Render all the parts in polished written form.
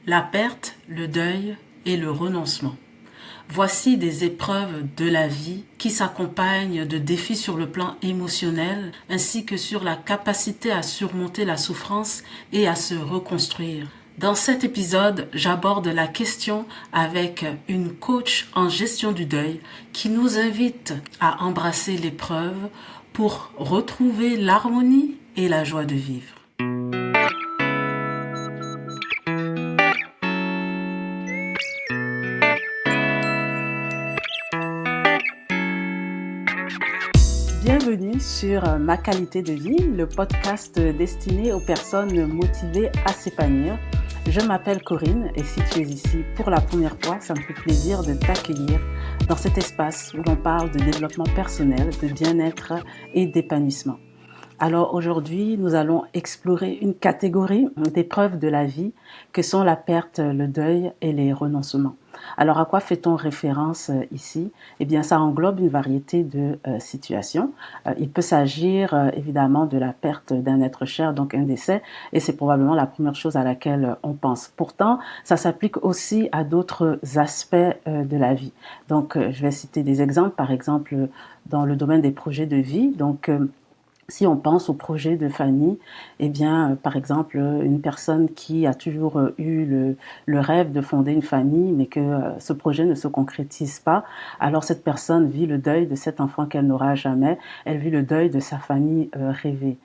La perte, le deuil et le renoncement. Voici des épreuves de la vie qui s'accompagnent de défis sur le plan émotionnel ainsi que sur la capacité à surmonter la souffrance et à se reconstruire. Dans cet épisode, j'aborde la question avec une coach en gestion du deuil qui nous invite à embrasser l'épreuve pour retrouver l'harmonie et la joie de vivre. Bienvenue sur Ma qualité de vie, le podcast destiné aux personnes motivées à s'épanouir. Je m'appelle Corinne et si tu es ici pour la première fois, ça me fait plaisir de t'accueillir dans cet espace où l'on parle de développement personnel, de bien-être et d'épanouissement. Alors aujourd'hui, nous allons explorer une catégorie d'épreuves de la vie que sont la perte, le deuil et les renoncements. Alors à quoi fait-on référence ici? Eh bien, ça englobe une variété de situations. Il peut s'agir évidemment de la perte d'un être cher, donc un décès, et c'est probablement la première chose à laquelle on pense. Pourtant, ça s'applique aussi à d'autres aspects de la vie. Donc, je vais citer des exemples, par exemple dans le domaine des projets de vie. Donc, si on pense au projet de famille, eh bien, par exemple, une personne qui a toujours eu le rêve de fonder une famille, mais que ce projet ne se concrétise pas, alors cette personne vit le deuil de cet enfant qu'elle n'aura jamais, elle vit le deuil de sa famille rêvée.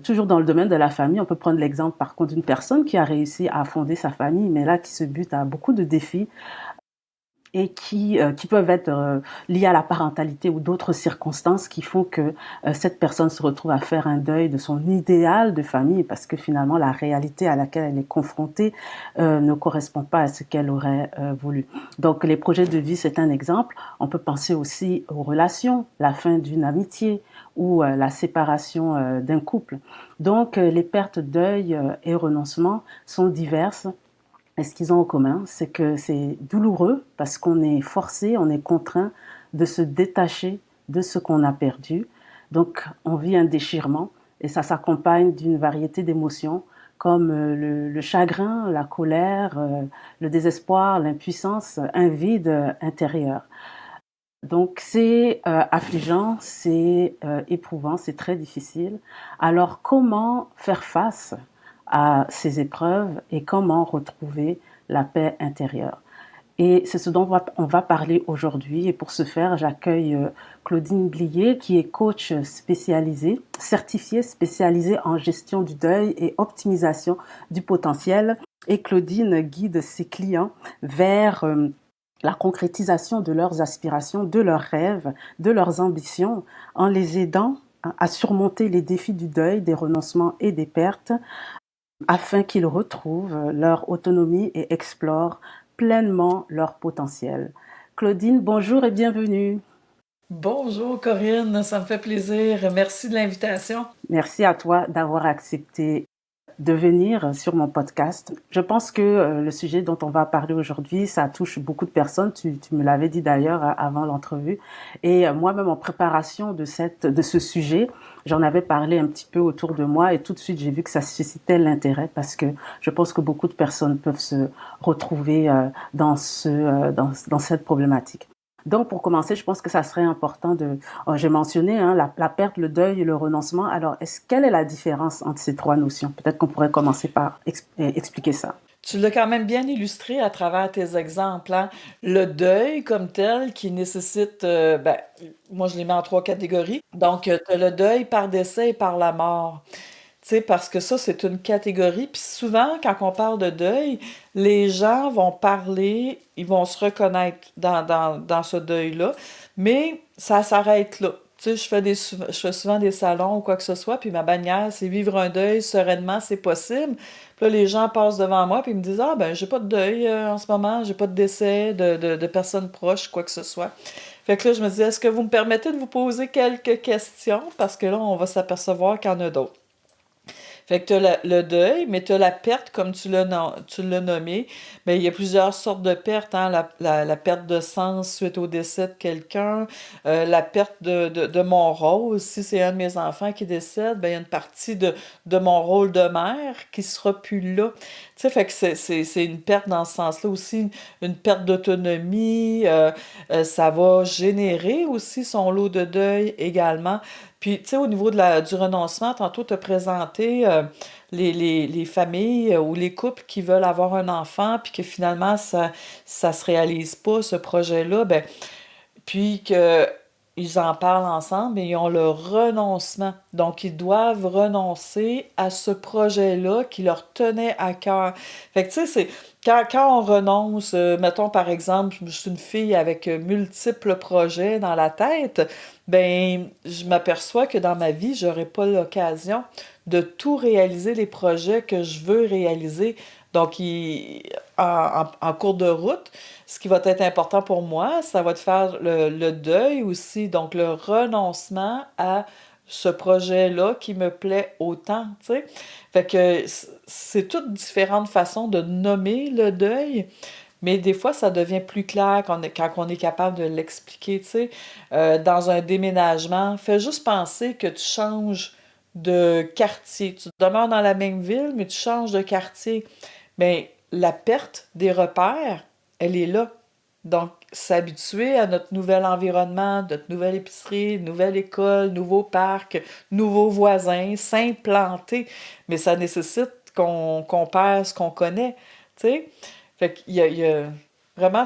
Toujours dans le domaine de la famille, on peut prendre l'exemple par contre d'une personne qui a réussi à fonder sa famille, mais là qui se bute à beaucoup de défis et qui peuvent être liées à la parentalité ou d'autres circonstances qui font que cette personne se retrouve à faire un deuil de son idéal de famille parce que finalement la réalité à laquelle elle est confrontée ne correspond pas à ce qu'elle aurait voulu. Donc les projets de vie, c'est un exemple. On peut penser aussi aux relations, la fin d'une amitié ou la séparation d'un couple. Donc les pertes, deuil et renoncement sont diverses. Et ce qu'ils ont en commun, c'est que c'est douloureux parce qu'on est forcé, on est contraint de se détacher de ce qu'on a perdu. Donc, on vit un déchirement et ça s'accompagne d'une variété d'émotions comme le chagrin, la colère, le désespoir, l'impuissance, un vide intérieur. Donc, c'est affligeant, c'est éprouvant, c'est très difficile. Alors, comment faire face à ces épreuves et comment retrouver la paix intérieure? Et c'est ce dont on va parler aujourd'hui. Et pour ce faire, j'accueille Claudine Blier, qui est coach spécialisée, certifiée spécialisée en gestion du deuil et optimisation du potentiel. Et Claudine guide ses clients vers la concrétisation de leurs aspirations, de leurs rêves, de leurs ambitions, en les aidant à surmonter les défis du deuil, des renoncements et des pertes, afin qu'ils retrouvent leur autonomie et explorent pleinement leur potentiel. Claudine, bonjour et bienvenue. Bonjour Corinne, ça me fait plaisir. Merci de l'invitation. Merci à toi d'avoir accepté de venir sur mon podcast. Je pense que le sujet dont on va parler aujourd'hui, ça touche beaucoup de personnes. Tu me l'avais dit d'ailleurs avant l'entrevue. Et moi-même en préparation de ce sujet, j'en avais parlé un petit peu autour de moi et tout de suite j'ai vu que ça suscitait l'intérêt parce que je pense que beaucoup de personnes peuvent se retrouver dans cette problématique. Donc, pour commencer, je pense que ça serait important j'ai mentionné la perte, le deuil et le renoncement. Alors, quelle est la différence entre ces trois notions? Peut-être qu'on pourrait commencer par expliquer ça. Tu l'as quand même bien illustré à travers tes exemples, hein. Le deuil comme tel qui nécessite, moi je les mets en trois catégories. Donc, tu as le deuil par décès et par la mort. Tu sais, parce que ça, c'est une catégorie. Puis souvent, quand on parle de deuil, les gens vont parler, ils vont se reconnaître dans ce deuil-là, mais ça s'arrête là. Tu sais, je fais souvent des salons ou quoi que ce soit, puis ma bannière, c'est vivre un deuil sereinement, c'est possible. Puis là, les gens passent devant moi, puis ils me disent, ah ben, j'ai pas de deuil en ce moment, j'ai pas de décès de personnes proches, quoi que ce soit. Fait que là, je me dis, est-ce que vous me permettez de vous poser quelques questions? Parce que là, on va s'apercevoir qu'il y en a d'autres. Fait que tu as le deuil, mais tu as la perte, comme tu l'as nommé. Mais il y a plusieurs sortes de pertes, hein. La perte de sens suite au décès de quelqu'un, la perte de mon rôle. Si c'est un de mes enfants qui décède, ben, il y a une partie de mon rôle de mère qui sera plus là. Tu sais, fait que c'est une perte dans ce sens-là aussi, une perte d'autonomie. Ça va générer aussi son lot de deuil également. Puis, tu sais, au niveau du renoncement, tantôt tu as présenté les familles ou les couples qui veulent avoir un enfant, puis que finalement, ça se réalise pas, ce projet-là. Ben, puis que ils en parlent ensemble et ils ont le renoncement. Donc, ils doivent renoncer à ce projet-là qui leur tenait à cœur. Fait que, tu sais, quand on renonce, mettons par exemple, je suis une fille avec multiples projets dans la tête, ben, je m'aperçois que dans ma vie, j'aurai pas l'occasion de tout réaliser les projets que je veux réaliser. Donc, en cours de route, ce qui va être important pour moi, ça va être faire le deuil aussi, donc le renoncement à ce projet-là qui me plaît autant, tu sais. Fait que c'est toutes différentes façons de nommer le deuil, mais des fois, ça devient plus clair quand on est capable de l'expliquer, tu sais. Dans un déménagement, fais juste penser que tu changes de quartier. Tu demeures dans la même ville, mais tu changes de quartier. Mais la perte des repères, elle est là. Donc, s'habituer à notre nouvel environnement, notre nouvelle épicerie, nouvelle école, nouveau parc, nouveaux voisins, s'implanter. Mais ça nécessite qu'on perd ce qu'on connaît, tu sais. Fait vraiment,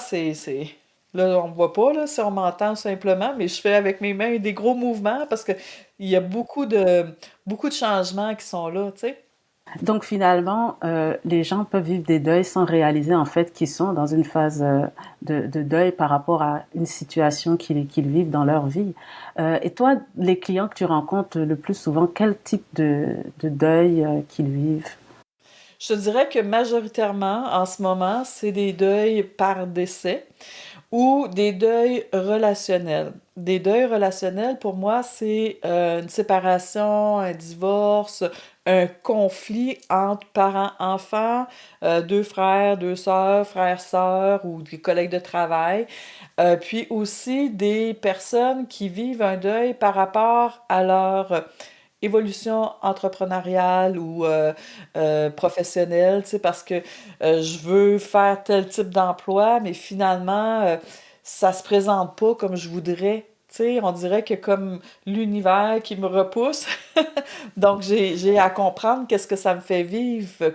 là, on me voit pas, là, si on m'entend simplement, mais je fais avec mes mains des gros mouvements parce que il y a beaucoup de changements qui sont là, tu sais. Donc finalement, les gens peuvent vivre des deuils sans réaliser en fait qu'ils sont dans une phase de deuil par rapport à une situation qu'ils vivent dans leur vie. Et toi, les clients que tu rencontres le plus souvent, quel type de deuil qu'ils vivent? Je te dirais que majoritairement, en ce moment, c'est des deuils par décès ou des deuils relationnels. Des deuils relationnels, pour moi, c'est une séparation, un divorce, un conflit entre parents-enfants, deux frères, deux sœurs, frères-sœurs ou des collègues de travail. Puis aussi des personnes qui vivent un deuil par rapport à leur évolution entrepreneuriale ou professionnelle, tu sais, parce que je veux faire tel type d'emploi, mais finalement, ça se présente pas comme je voudrais. Tu sais, on dirait que comme l'univers qui me repousse, donc j'ai à comprendre qu'est-ce que ça me fait vivre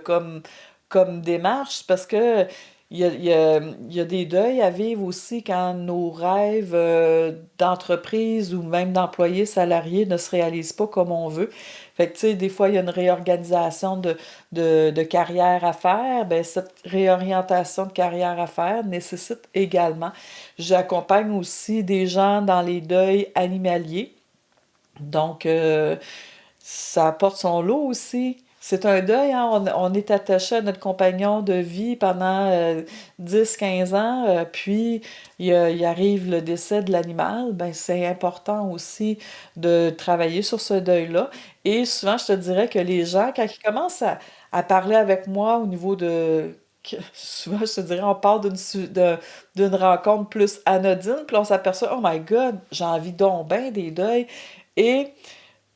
comme démarche, parce que il y a des deuils à vivre aussi quand nos rêves d'entreprise ou même d'employés salariés ne se réalisent pas comme on veut. Fait que, tu sais, des fois, il y a une réorganisation de carrière à faire. Ben, cette réorientation de carrière à faire nécessite également. J'accompagne aussi des gens dans les deuils animaliers. Donc, ça apporte son lot aussi. C'est un deuil, hein. On est attaché à notre compagnon de vie pendant 10-15 ans, puis il arrive le décès de l'animal. Ben, c'est important aussi de travailler sur ce deuil-là. Et souvent, je te dirais que les gens, quand ils commencent à parler avec moi au niveau souvent, je te dirais, on part d'une rencontre plus anodine, puis on s'aperçoit, oh my God, j'ai envie donc ben des deuils. Et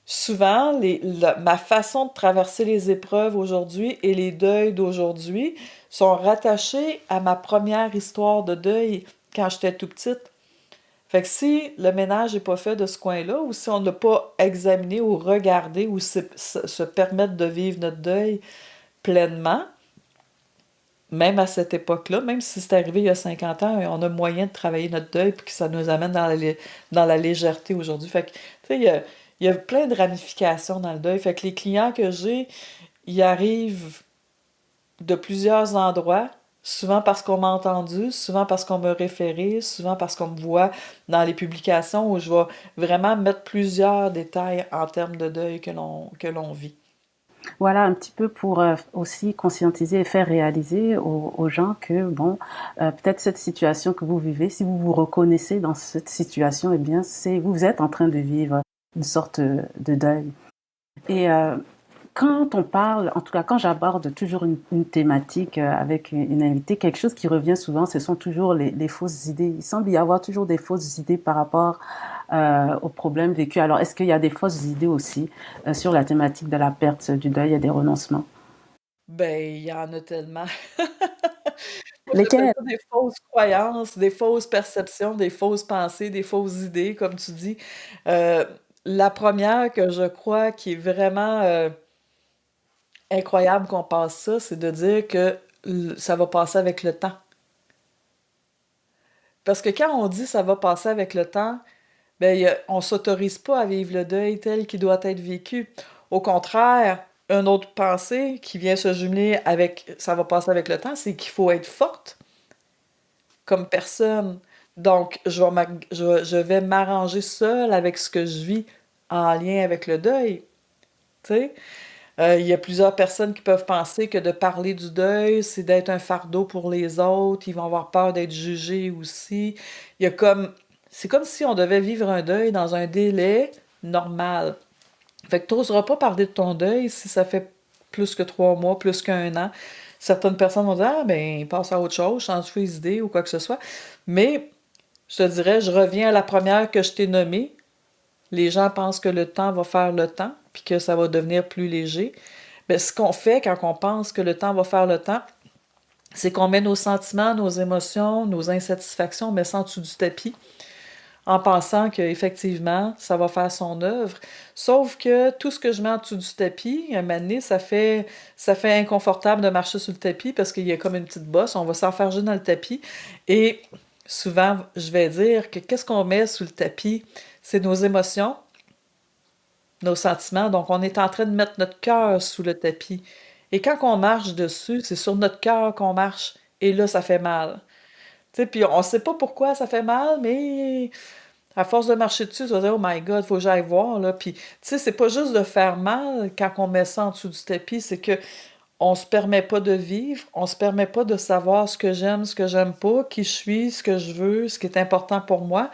souvent, ma façon de traverser les épreuves aujourd'hui et les deuils d'aujourd'hui sont rattachés à ma première histoire de deuil quand j'étais tout petite. Fait que si le ménage n'est pas fait de ce coin-là, ou si on n'a pas examiné ou regardé ou se permettre de vivre notre deuil pleinement, même à cette époque-là, même si c'est arrivé il y a 50 ans, on a moyen de travailler notre deuil puis que ça nous amène dans la légèreté aujourd'hui. Fait que, tu sais, il y a plein de ramifications dans le deuil. Fait que les clients que j'ai, ils arrivent de plusieurs endroits, souvent parce qu'on m'a entendu, souvent parce qu'on m'a référé, souvent parce qu'on me voit dans les publications où je vais vraiment mettre plusieurs détails en termes de deuil que l'on vit. Voilà un petit peu pour aussi conscientiser et faire réaliser aux gens que bon, peut-être cette situation que vous vivez, si vous vous reconnaissez dans cette situation, eh bien c'est vous êtes en train de vivre une sorte de deuil. Et quand on parle, en tout cas quand j'aborde toujours une thématique avec une invitée, quelque chose qui revient souvent, ce sont toujours les fausses idées. Il semble y avoir toujours des fausses idées par rapport aux problèmes vécus. Alors, est-ce qu'il y a des fausses idées aussi sur la thématique de la perte, du deuil et des renoncements? Ben, il y en a tellement. Moi, j'appelle Lesquels? ça des fausses croyances, des fausses perceptions, des fausses pensées, des fausses idées, comme tu dis. Euh, la première que je crois qui est vraiment incroyable qu'on passe ça, c'est de dire que ça va passer avec le temps. Parce que quand on dit ça va passer avec le temps, ben, on s'autorise pas à vivre le deuil tel qu'il doit être vécu. Au contraire, une autre pensée qui vient se jumeler avec ça va passer avec le temps, c'est qu'il faut être forte comme personne. Donc, je vais m'arranger seule avec ce que je vis en lien avec le deuil. Tu sais? Il y a plusieurs personnes qui peuvent penser que de parler du deuil, c'est d'être un fardeau pour les autres. Ils vont avoir peur d'être jugés aussi. Il y a comme, c'est comme si on devait vivre un deuil dans un délai normal. Fait que tu n'oseras pas parler de ton deuil si ça fait plus que 3 mois, plus qu'un an. Certaines personnes vont dire, ah ben, passe à autre chose, change tes idées ou quoi que ce soit. Mais je te dirais, je reviens à la première que je t'ai nommée. Les gens pensent que le temps va faire le temps, puis que ça va devenir plus léger. Mais ce qu'on fait quand on pense que le temps va faire le temps, c'est qu'on met nos sentiments, nos émotions, nos insatisfactions, on met ça en dessous du tapis, en pensant qu'effectivement, ça va faire son œuvre. Sauf que tout ce que je mets en dessous du tapis, à un moment donné, ça fait inconfortable de marcher sur le tapis parce qu'il y a comme une petite bosse, on va s'enfarger dans le tapis. Et souvent, je vais dire que qu'est-ce qu'on met sous le tapis? C'est nos émotions, nos sentiments. Donc, on est en train de mettre notre cœur sous le tapis. Et quand on marche dessus, c'est sur notre cœur qu'on marche. Et là, ça fait mal. Tu sais, puis on sait pas pourquoi ça fait mal, mais à force de marcher dessus, tu vas dire, oh my God, faut que j'aille voir, là. Puis, tu sais, c'est pas juste de faire mal quand on met ça en dessous du tapis, c'est que on se permet pas de vivre, on se permet pas de savoir ce que j'aime pas, qui je suis, ce que je veux, ce qui est important pour moi.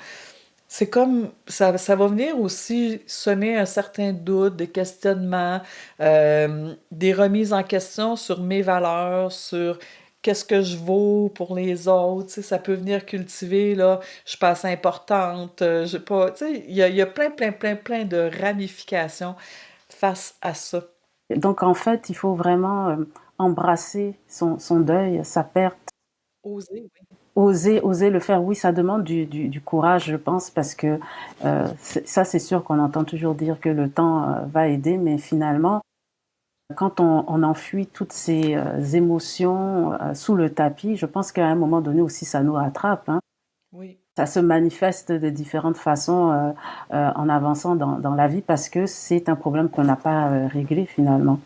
C'est comme ça va venir aussi semer un certain doute, des questionnements, des remises en question sur mes valeurs, sur qu'est-ce que je vaux pour les autres. Tu sais, ça peut venir cultiver, là, je suis pas assez importante, j'ai pas. Tu sais, il y a plein, plein, plein, plein de ramifications face à ça. Donc en fait, il faut vraiment embrasser son deuil, sa perte, Oser, oui. oser le faire. Oui, ça demande du courage, je pense, parce que ça, c'est sûr qu'on entend toujours dire que le temps va aider, mais finalement, quand on enfuit toutes ces émotions sous le tapis, je pense qu'à un moment donné aussi, ça nous rattrape, hein. Oui. Ça se manifeste de différentes façons en avançant dans la vie parce que c'est un problème qu'on n'a pas réglé finalement.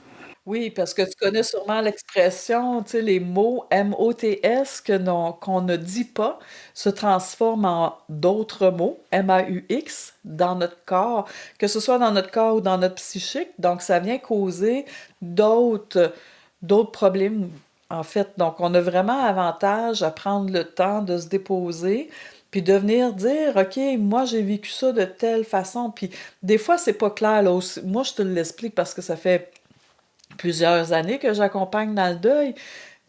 Oui, parce que tu connais sûrement l'expression, tu sais, les mots MOTS qu'on ne dit pas se transforment en d'autres mots, MAUX, dans notre corps, que ce soit dans notre corps ou dans notre psychique. Donc, ça vient causer d'autres, d'autres problèmes, en fait. Donc, on a vraiment avantage à prendre le temps de se déposer, puis de venir dire, OK, moi, j'ai vécu ça de telle façon. Puis, des fois, c'est pas clair, là. Moi, je te l'explique parce que ça fait plusieurs années que j'accompagne dans le deuil,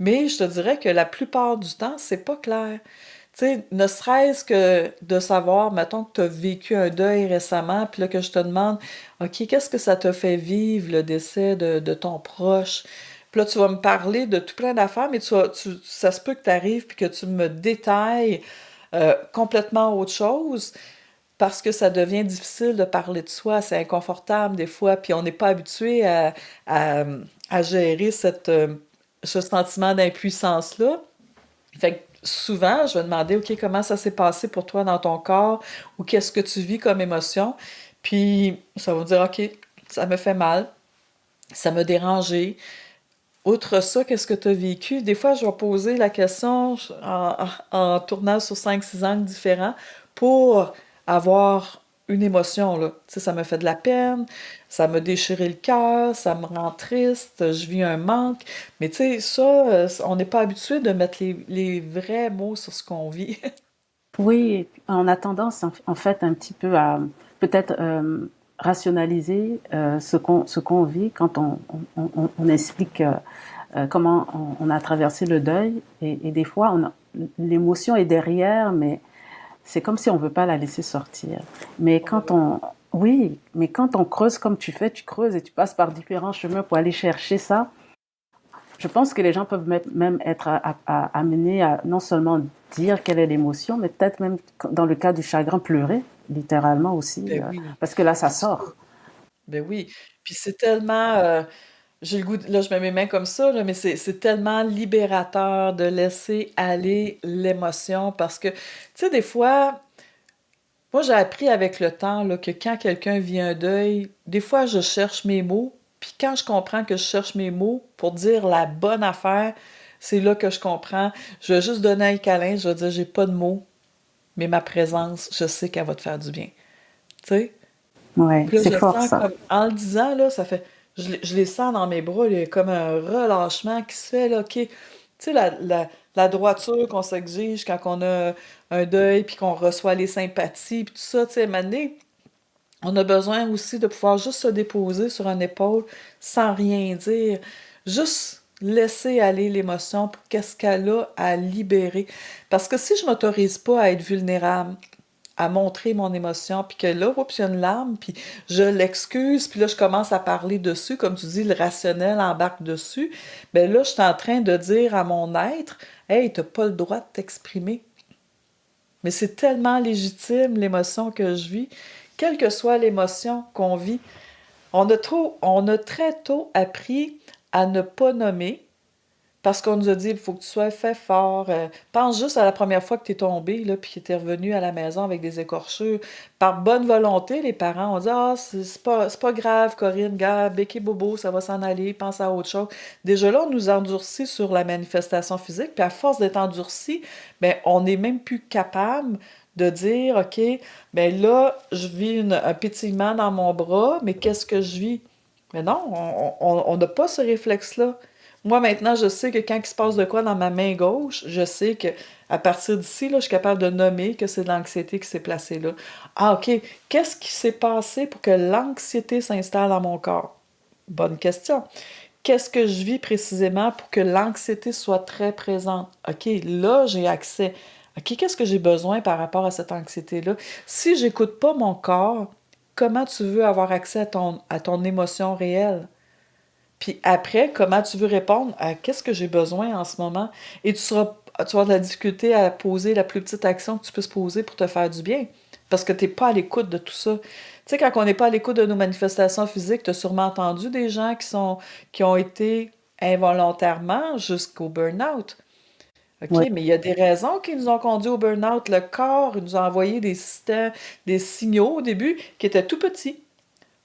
mais je te dirais que la plupart du temps, c'est pas clair. Tu sais, ne serait-ce que de savoir, mettons que tu as vécu un deuil récemment, puis là que je te demande, OK, qu'est-ce que ça t'a fait vivre, le décès de ton proche? Puis là, tu vas me parler de tout plein d'affaires, mais ça se peut que tu arrives puis que tu me détailles complètement autre chose parce que ça devient difficile de parler de soi, c'est inconfortable des fois, puis on n'est pas habitué à, à gérer ce sentiment d'impuissance-là. Fait que souvent, je vais demander, OK, comment ça s'est passé pour toi dans ton corps, ou qu'est-ce que tu vis comme émotion, puis ça va me dire, OK, ça me fait mal, ça m'a dérangé. Outre ça, qu'est-ce que tu as vécu? Des fois, je vais poser la question en tournant sur 5 6 angles différents pour avoir une émotion, là. Tu sais, ça me fait de la peine, ça m'a déchiré le cœur, ça me rend triste, je vis un manque. Mais tu sais, ça, on n'est pas habitué de mettre les vrais mots sur ce qu'on vit. Oui, on a tendance en fait un petit peu à peut-être rationaliser ce qu'on vit quand on explique comment on a traversé le deuil et des fois l'émotion est derrière, mais c'est comme si on veut pas la laisser sortir. Mais On veut quand pas. on oui, mais quand on creuse comme tu fais, tu creuses et tu passes par différents chemins pour aller chercher ça. Je pense que les gens peuvent même être amenés à non seulement dire quelle est l'émotion, mais peut-être même dans le cas du chagrin, pleurer, littéralement aussi, Ben oui, parce que là, ça c'est sûr. sort. Ben oui. Puis c'est tellement, j'ai le goût, là je mets mes mains comme ça, là, mais c'est tellement libérateur de laisser aller l'émotion parce que, tu sais, des fois, moi j'ai appris avec le temps là, que quand quelqu'un vit un deuil, des fois je cherche mes mots, puis quand je comprends que je cherche mes mots pour dire la bonne affaire, c'est là que je comprends. Je vais juste donner un câlin, je vais dire j'ai pas de mots, mais ma présence, je sais qu'elle va te faire du bien. Tu sais? Ouais, Puis là, c'est je fort sens ça. comme, en le disant, là, ça fait, je les sens dans mes bras, il y a comme un relâchement qui se fait, là, OK. Tu sais, la droiture qu'on s'exige quand on a un deuil, puis qu'on reçoit les sympathies, puis tout ça, tu sais, à un moment donné, on a besoin aussi de pouvoir juste se déposer sur une épaule sans rien dire, juste laisser aller l'émotion pour qu'est-ce qu'elle a à libérer. Parce que si je m'autorise pas à être vulnérable, à montrer mon émotion, puis que là, oups, il y a une larme, puis je l'excuse, puis là, je commence à parler dessus, comme tu dis, le rationnel embarque dessus, ben là, je suis en train de dire à mon être, hey, t'as pas le droit de t'exprimer. Mais c'est tellement légitime, l'émotion que je vis, quelle que soit l'émotion qu'on vit. On a très tôt appris à ne pas nommer, parce qu'on nous a dit, il faut que tu sois fait fort. Pense juste à la première fois que tu es tombé, là, puis que tu es revenu à la maison avec des écorchures. Par bonne volonté, les parents ont dit, ah, c'est pas grave, Corinne, gars, béquet bobo, ça va s'en aller, pense à autre chose. Déjà là, on nous endurcit sur la manifestation physique, puis à force d'être endurci, ben, on n'est même plus capable de dire, OK, ben là, je vis un pétillement dans mon bras, mais qu'est-ce que je vis? Mais non, on n'a pas ce réflexe-là. Moi, maintenant, je sais que quand il se passe de quoi dans ma main gauche, je sais que à partir d'ici, là, je suis capable de nommer que c'est de l'anxiété qui s'est placée là. Ah, OK. Qu'est-ce qui s'est passé pour que l'anxiété s'installe dans mon corps? Bonne question. Qu'est-ce que je vis précisément pour que l'anxiété soit très présente? OK, là, j'ai accès. OK, qu'est-ce que j'ai besoin par rapport à cette anxiété-là? Si j'écoute pas mon corps, comment tu veux avoir accès à ton émotion réelle? Puis après, comment tu veux répondre à qu'est-ce que j'ai besoin en ce moment? Et tu vas avoir de la difficulté à poser la plus petite action que tu puisses poser pour te faire du bien. Parce que tu n'es pas à l'écoute de tout ça. Tu sais, quand on n'est pas à l'écoute de nos manifestations physiques, tu as sûrement entendu des gens qui ont été involontairement jusqu'au burn-out. OK, Oui, mais il y a des raisons qui nous ont conduits au burn-out. Le corps il nous a envoyé des systèmes, des signaux au début qui étaient tout petits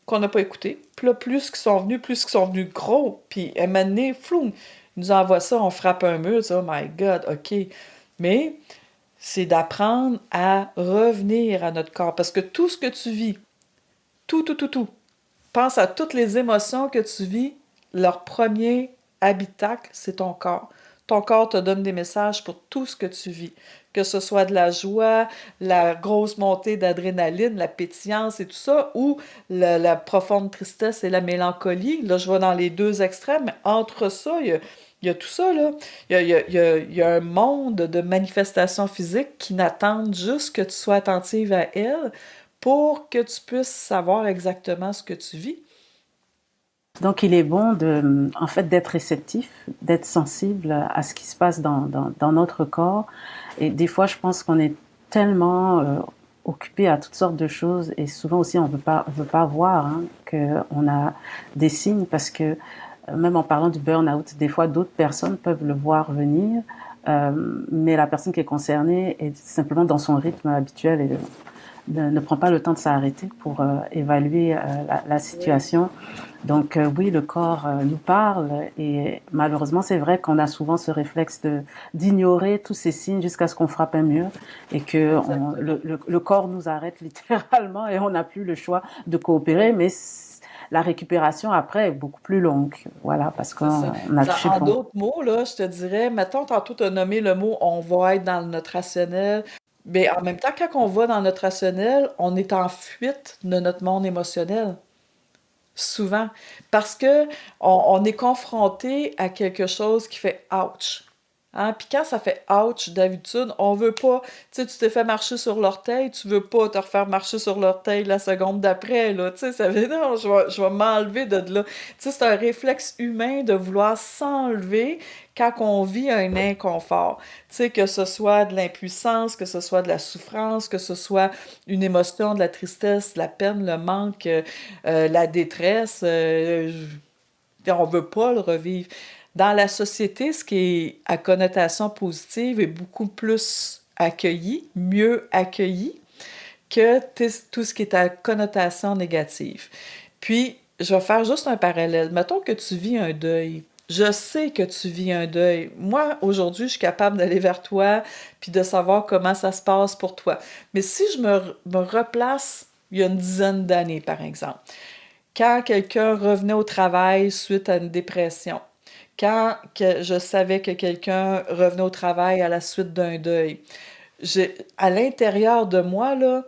qu'on n'a pas écouté. Puis là, plus qu'ils sont venus gros, puis à un moment donné, floum, ils nous envoient ça, on frappe un mur, tu dis, oh my God, OK. Mais c'est d'apprendre à revenir à notre corps, parce que tout ce que tu vis, tout, pense à toutes les émotions que tu vis, leur premier habitacle, c'est ton corps. Ton corps te donne des messages pour tout ce que tu vis, que ce soit de la joie, la grosse montée d'adrénaline, la pétillance et tout ça, ou la profonde tristesse et la mélancolie. Là, je vais dans les deux extrêmes, mais entre ça, il y a tout ça, là. Il y a un monde de manifestations physiques qui n'attendent juste que tu sois attentive à elles pour que tu puisses savoir exactement ce que tu vis. donc il est bon de, en fait, d'être réceptif, d'être sensible à ce qui se passe dans notre corps. Et des fois, je pense qu'on est tellement occupé à toutes sortes de choses et souvent aussi on veut pas voir hein, qu'on a des signes parce que même en parlant du burn-out, des fois d'autres personnes peuvent le voir venir, mais la personne qui est concernée est simplement dans son rythme habituel et ne prend pas le temps de s'arrêter pour évaluer la Oui. situation. Donc oui, le corps nous parle et malheureusement c'est vrai qu'on a souvent ce réflexe de d'ignorer tous ces signes jusqu'à ce qu'on frappe un mur et que Exactement. le corps nous arrête littéralement et on n'a plus le choix de coopérer, mais la récupération après est beaucoup plus longue, voilà, parce C'est ça. qu'on a touché le En fond. d'autres mots, là, je te dirais, mettons, tantôt, tu as nommé le mot on va être dans notre rationnel. Mais en même temps, quand on va dans notre rationnel, on est en fuite de notre monde émotionnel, souvent. Parce que on est confronté à quelque chose qui fait ouch. Hein? Puis quand ça fait ouch, d'habitude, on veut pas, tu sais, tu t'es fait marcher sur l'orteil, tu veux pas te refaire marcher sur l'orteil la seconde d'après, là. Tu sais, ça veut non, je vais m'enlever de là. Tu sais, c'est un réflexe humain de vouloir s'enlever quand on vit un inconfort. Tu sais, que ce soit de l'impuissance, que ce soit de la souffrance, que ce soit une émotion, de la tristesse, de la peine, le manque, la détresse. On veut pas le revivre. Dans la société, ce qui est à connotation positive est beaucoup plus accueilli, mieux accueilli que tout ce qui est à connotation négative. Puis, je vais faire juste un parallèle. Mettons que tu vis un deuil. Je sais que tu vis un deuil. Moi, aujourd'hui, je suis capable d'aller vers toi puis de savoir comment ça se passe pour toi. Mais si je me replace il y a une dizaine d'années, par exemple, quand quelqu'un revenait au travail suite à une dépression, quand je savais que quelqu'un revenait au travail à la suite d'un deuil, à l'intérieur de moi, là,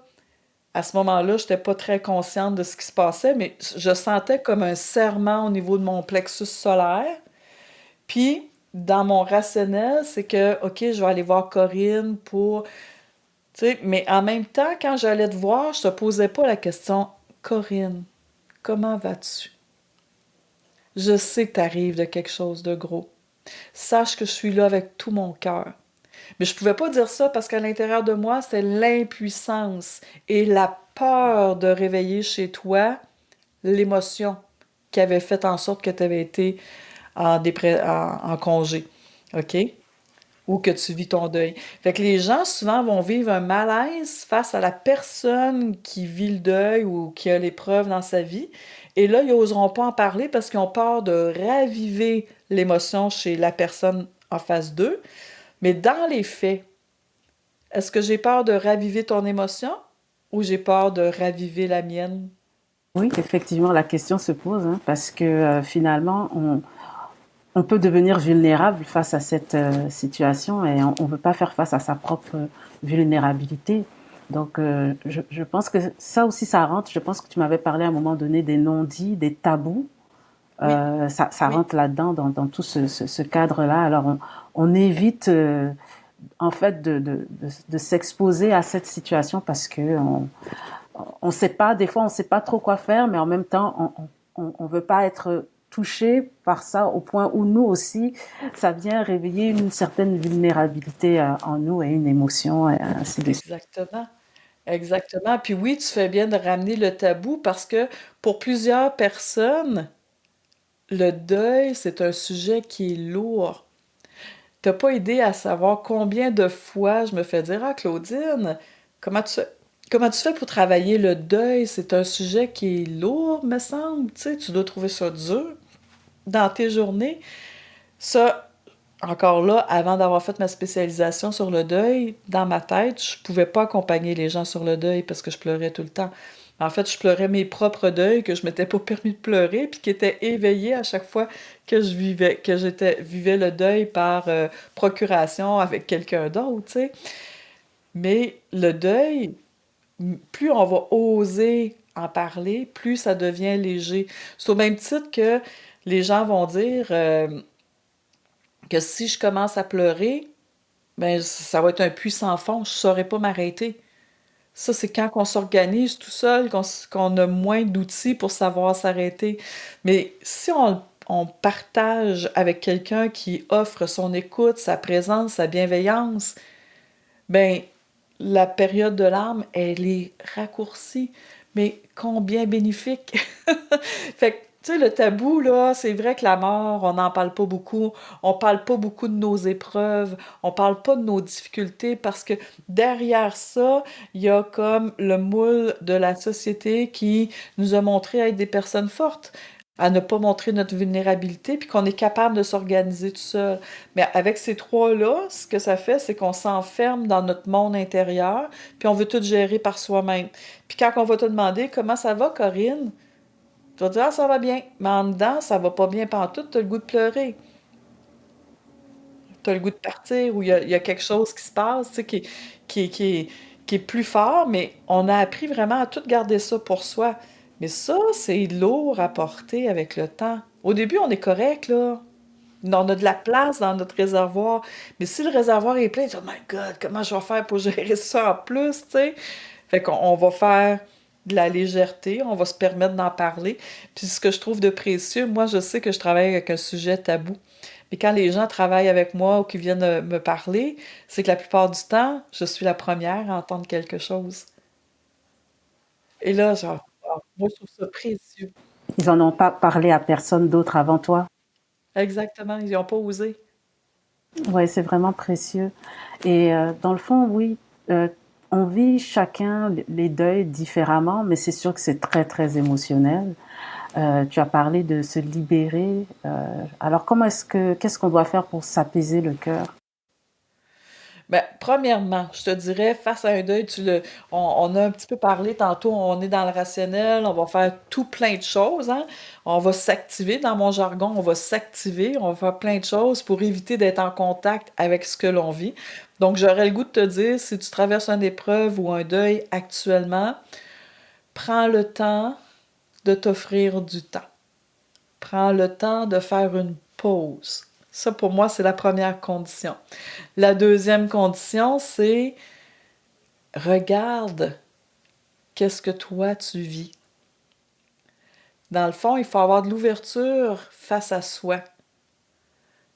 à ce moment-là, je n'étais pas très consciente de ce qui se passait, mais je sentais comme un serrement au niveau de mon plexus solaire. Puis, dans mon rationnel, c'est que, OK, je vais aller voir Corinne pour... Tu sais, mais en même temps, quand j'allais te voir, je te posais pas la question, Corinne, comment vas-tu? Je sais que tu arrives de quelque chose de gros. Sache que je suis là avec tout mon cœur. Mais je pouvais pas dire ça parce qu'à l'intérieur de moi, c'est l'impuissance et la peur de réveiller chez toi l'émotion qui avait fait en sorte que tu avais été en congé. OK? Ou que tu vis ton deuil. Fait que les gens, souvent, vont vivre un malaise face à la personne qui vit le deuil ou qui a l'épreuve dans sa vie. Et là, ils n'oseront pas en parler parce qu'ils ont peur de raviver l'émotion chez la personne en face d'eux. Mais dans les faits, est-ce que j'ai peur de raviver ton émotion ou j'ai peur de raviver la mienne? Oui, effectivement, la question se pose, hein, parce que finalement, on peut devenir vulnérable face à cette situation et on ne veut pas faire face à sa propre vulnérabilité. Donc, je pense que ça aussi, ça rentre. Je pense que tu m'avais parlé à un moment donné des non-dits, des tabous. Oui, Ça oui, rentre là-dedans, dans tout ce cadre-là. Alors, on évite en fait de s'exposer à cette situation parce que on sait pas, des fois, on sait pas trop quoi faire, mais en même temps, on veut pas être touché par ça au point où nous aussi, ça vient réveiller une certaine vulnérabilité en nous et une émotion et ainsi de suite. exactement. Exactement. Puis oui, tu fais bien de ramener le tabou parce que pour plusieurs personnes, le deuil, c'est un sujet qui est lourd. T'as pas idée à savoir combien de fois je me fais dire, ah Claudine, comment tu fais, comment tu fais pour travailler le deuil? C'est un sujet qui est lourd, me semble. Tu sais, tu dois trouver ça dur dans tes journées. Ça, encore là, avant d'avoir fait ma spécialisation sur le deuil, dans ma tête, je pouvais pas accompagner les gens sur le deuil parce que je pleurais tout le temps. En fait, je pleurais mes propres deuils que je m'étais pas permis de pleurer, puis qui étaient éveillés à chaque fois que vivais le deuil par procuration avec quelqu'un d'autre, tu sais. Mais le deuil, plus on va oser en parler, plus ça devient léger. C'est au même titre que les gens vont dire que si je commence à pleurer, ben ça va être un puits sans fond, je saurais pas m'arrêter. Ça, c'est quand on s'organise tout seul, qu'on a moins d'outils pour savoir s'arrêter. Mais si on partage avec quelqu'un qui offre son écoute, sa présence, sa bienveillance, ben la période de larmes, elle est raccourcie, mais combien bénéfique. Fait que, tu sais, le tabou, là, c'est vrai que la mort, on n'en parle pas beaucoup. On parle pas beaucoup de nos épreuves. On parle pas de nos difficultés parce que derrière ça, il y a comme le moule de la société qui nous a montré être des personnes fortes, à ne pas montrer notre vulnérabilité, puis qu'on est capable de s'organiser tout seul. Mais avec ces trois-là, ce que ça fait, c'est qu'on s'enferme dans notre monde intérieur, puis on veut tout gérer par soi-même. Puis quand on va te demander comment ça va, Corinne, tu vas dire, ah, ça va bien. Mais en dedans, ça va pas bien pantoute, t'as le goût de pleurer. T'as le goût de partir, ou il y a quelque chose qui se passe, tu sais, qui, qui, qui est plus fort, mais on a appris vraiment à tout garder ça pour soi. Mais ça, c'est lourd à porter avec le temps. Au début, on est correct, là. On a de la place dans notre réservoir. Mais si le réservoir est plein, tu dis, oh my God, comment je vais faire pour gérer ça en plus, tu sais? Fait qu'on va faire de la légèreté, on va se permettre d'en parler. Puis ce que je trouve de précieux, moi, je sais que je travaille avec un sujet tabou. Mais quand les gens travaillent avec moi ou qui viennent me parler, c'est que la plupart du temps, je suis la première à entendre quelque chose. Et là, genre, wow, moi, je trouve ça précieux. Ils en ont pas parlé à personne d'autre avant toi. Exactement, ils n'ont pas osé. Ouais, c'est vraiment précieux. Et dans le fond, oui, euh, on vit chacun les deuils différemment, mais c'est sûr que c'est très, très émotionnel. Tu as parlé de se libérer. Alors, qu'est-ce qu'on doit faire pour s'apaiser le cœur? Ben, premièrement, je te dirais, face à un deuil, on a un petit peu parlé tantôt, on est dans le rationnel, on va faire tout plein de choses, hein. On va s'activer, dans mon jargon, on va s'activer, on va faire plein de choses pour éviter d'être en contact avec ce que l'on vit. Donc, j'aurais le goût de te dire, si tu traverses une épreuve ou un deuil actuellement, prends le temps de t'offrir du temps. Prends le temps de faire une pause. Ça, pour moi, c'est la première condition. La deuxième condition, c'est regarde qu'est-ce que toi tu vis. Dans le fond, il faut avoir de l'ouverture face à soi.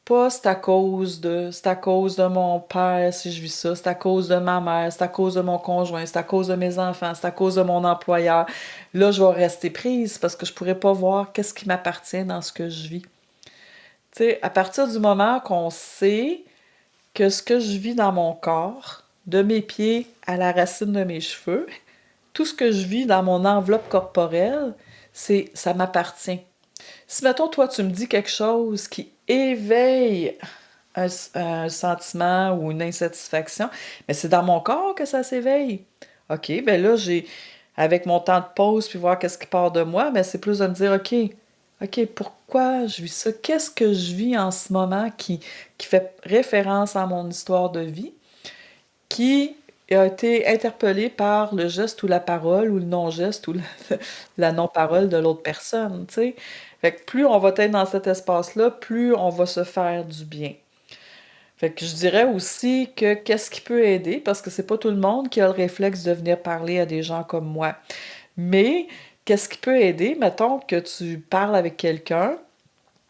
Pas c'est à cause de mon père si je vis ça, c'est à cause de ma mère, c'est à cause de mon conjoint, c'est à cause de mes enfants, c'est à cause de mon employeur. Là, je vais rester prise parce que je pourrais pas voir qu'est-ce qui m'appartient dans ce que je vis. Tu sais, à partir du moment qu'on sait que ce que je vis dans mon corps, de mes pieds à la racine de mes cheveux, tout ce que je vis dans mon enveloppe corporelle, ça m'appartient. Si, mettons, toi, tu me dis quelque chose qui éveille un sentiment ou une insatisfaction, mais c'est dans mon corps que ça s'éveille. OK, ben là, avec mon temps de pause, puis voir qu'est-ce qui part de moi, mais c'est plus de me dire, OK, pourquoi je vis ça? Qu'est-ce que je vis en ce moment qui fait référence à mon histoire de vie, qui a été interpellé par le geste ou la parole ou le non-geste ou la non-parole de l'autre personne, tu sais. Fait que plus on va être dans cet espace-là, plus on va se faire du bien. Fait que je dirais aussi que qu'est-ce qui peut aider, parce que c'est pas tout le monde qui a le réflexe de venir parler à des gens comme moi. Mais qu'est-ce qui peut aider? Mettons que tu parles avec quelqu'un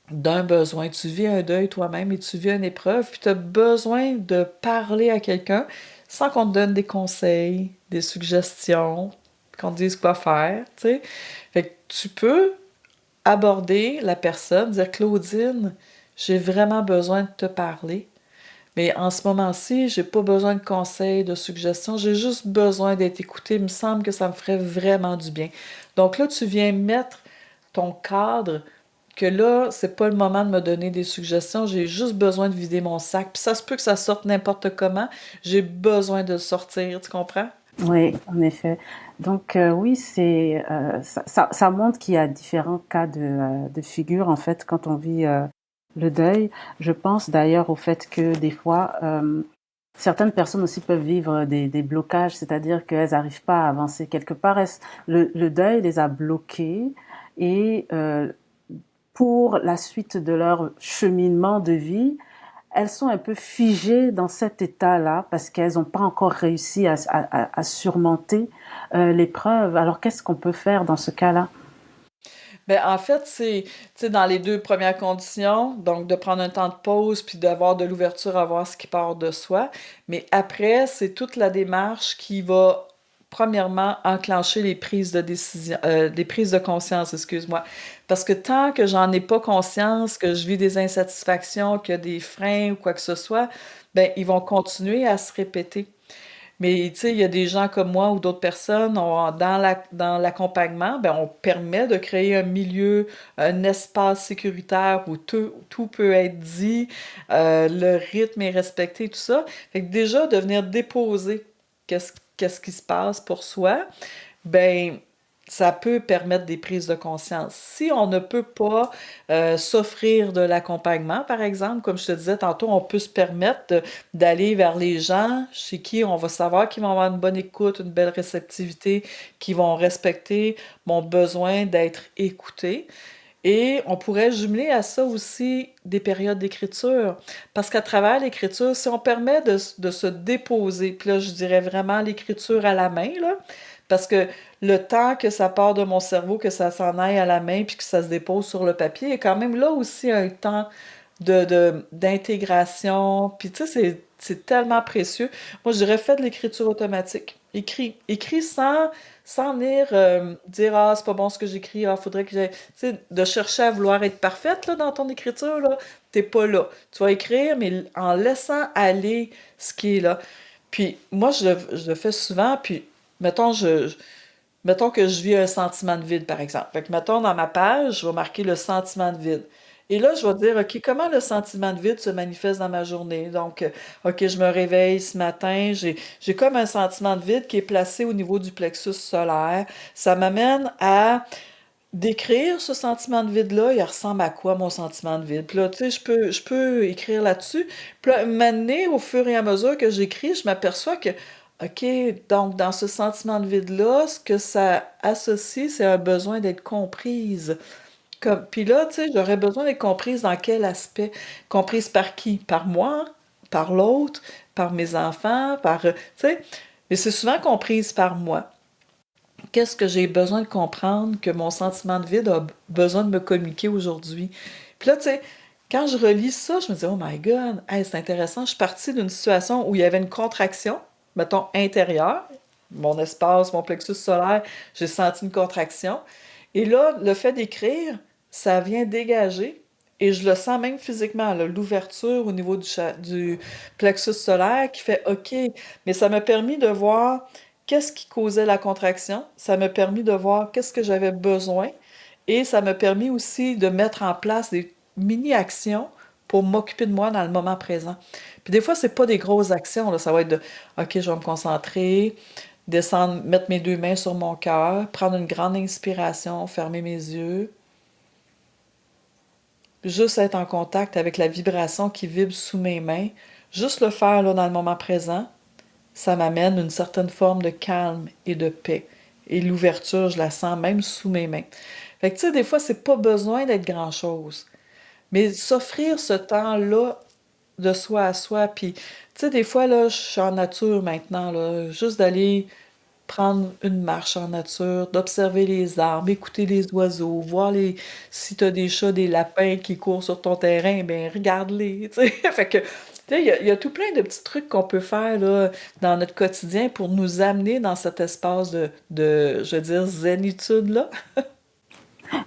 d'un besoin. Tu vis un deuil toi-même et tu vis une épreuve, puis tu as besoin de parler à quelqu'un sans qu'on te donne des conseils, des suggestions, qu'on te dise quoi faire, tu sais. Fait que tu peux aborder la personne, dire Claudine, j'ai vraiment besoin de te parler. Mais en ce moment-ci, j'ai pas besoin de conseils, de suggestions, j'ai juste besoin d'être écoutée. Il me semble que ça me ferait vraiment du bien. Donc là, tu viens mettre ton cadre que là, c'est pas le moment de me donner des suggestions, j'ai juste besoin de vider mon sac. Puis ça se peut que ça sorte n'importe comment, j'ai besoin de le sortir, tu comprends? Oui, en effet. Donc oui, ça montre qu'il y a différents cas de figure en fait quand on vit le deuil. Je pense d'ailleurs au fait que des fois certaines personnes aussi peuvent vivre des blocages, c'est-à-dire qu'elles n'arrivent pas à avancer quelque part. Le deuil les a bloquées et pour la suite de leur cheminement de vie, elles sont un peu figées dans cet état-là parce qu'elles n'ont pas encore réussi à surmonter l'épreuve. Alors qu'est-ce qu'on peut faire dans ce cas-là? Ben, en fait, c'est, tu sais, dans les deux premières conditions, donc de prendre un temps de pause puis d'avoir de l'ouverture à voir ce qui part de soi. Mais après, c'est toute la démarche qui va, premièrement, enclencher les prises de décision, les prises de conscience, excuse-moi. Parce que tant que j'en ai pas conscience, que je vis des insatisfactions, qu'il y a des freins ou quoi que ce soit, ben, ils vont continuer à se répéter. Mais tu sais, il y a des gens comme moi ou d'autres personnes, dans l'accompagnement, ben, on permet de créer un milieu, un espace sécuritaire où tout peut être dit, le rythme est respecté, tout ça. Fait que déjà, de venir déposer qu'est-ce qui se passe pour soi, ben, ça peut permettre des prises de conscience. Si on ne peut pas s'offrir de l'accompagnement, par exemple, comme je te disais tantôt, on peut se permettre d'aller vers les gens chez qui on va savoir qu'ils vont avoir une bonne écoute, une belle réceptivité, qui vont respecter mon besoin d'être écouté. Et on pourrait jumeler à ça aussi des périodes d'écriture. Parce qu'à travers l'écriture, si on permet de se déposer, puis là, je dirais vraiment l'écriture à la main, là, parce que le temps que ça part de mon cerveau, que ça s'en aille à la main, puis que ça se dépose sur le papier, est quand même là aussi un temps d'intégration. Puis tu sais, c'est tellement précieux. Moi, je dirais, fais de l'écriture automatique. Écris sans venir dire, ah, c'est pas bon ce que j'écris, ah, faudrait que j'ai. Tu sais, de chercher à vouloir être parfaite là, dans ton écriture, là, t'es pas là. Tu vas écrire, mais en laissant aller ce qui est là. Puis moi, je le fais souvent, puis mettons, mettons que je vis un sentiment de vide, par exemple. Fait que, mettons, dans ma page, je vais marquer le sentiment de vide. Et là, je vais dire, OK, comment le sentiment de vide se manifeste dans ma journée? Donc, OK, je me réveille ce matin, j'ai comme un sentiment de vide qui est placé au niveau du plexus solaire. Ça m'amène à décrire ce sentiment de vide-là. Il ressemble à quoi, mon sentiment de vide? Puis là, tu sais, je peux écrire là-dessus. Puis là, maintenant, au fur et à mesure que j'écris, je m'aperçois que OK, donc dans ce sentiment de vide-là, ce que ça associe, c'est un besoin d'être comprise. Comme, puis là, tu sais, j'aurais besoin d'être comprise dans quel aspect? Comprise par qui? Par moi? Par l'autre? Par mes enfants? Tu sais, mais c'est souvent comprise par moi. Qu'est-ce que j'ai besoin de comprendre que mon sentiment de vide a besoin de me communiquer aujourd'hui? Puis là, tu sais, quand je relis ça, je me dis, oh my God, hey, c'est intéressant. Je suis partie d'une situation où il y avait une contraction, mettons, intérieure, mon espace, mon plexus solaire, j'ai senti une contraction. Et là, le fait d'écrire, ça vient dégager, et je le sens même physiquement, là, l'ouverture au niveau du plexus solaire qui fait OK. Mais ça m'a permis de voir qu'est-ce qui causait la contraction, ça m'a permis de voir qu'est-ce que j'avais besoin, et ça m'a permis aussi de mettre en place des mini-actions pour m'occuper de moi dans le moment présent. Puis des fois, c'est pas des grosses actions, là. Ça va être de OK, je vais me concentrer, descendre, mettre mes deux mains sur mon cœur, prendre une grande inspiration, fermer mes yeux, juste être en contact avec la vibration qui vibre sous mes mains, juste le faire là, dans le moment présent, ça m'amène une certaine forme de calme et de paix. Et l'ouverture, je la sens même sous mes mains. Fait que tu sais, des fois, c'est pas besoin d'être grand-chose. Mais s'offrir ce temps-là de soi à soi, puis tu sais, des fois, là, je suis en nature maintenant, là, juste d'aller prendre une marche en nature, d'observer les arbres, écouter les oiseaux, voir si t'as des chats, des lapins qui courent sur ton terrain, ben regarde-les, tu sais. Fait que, tu sais, il y a tout plein de petits trucs qu'on peut faire là, dans notre quotidien pour nous amener dans cet espace je veux dire, zénitude-là.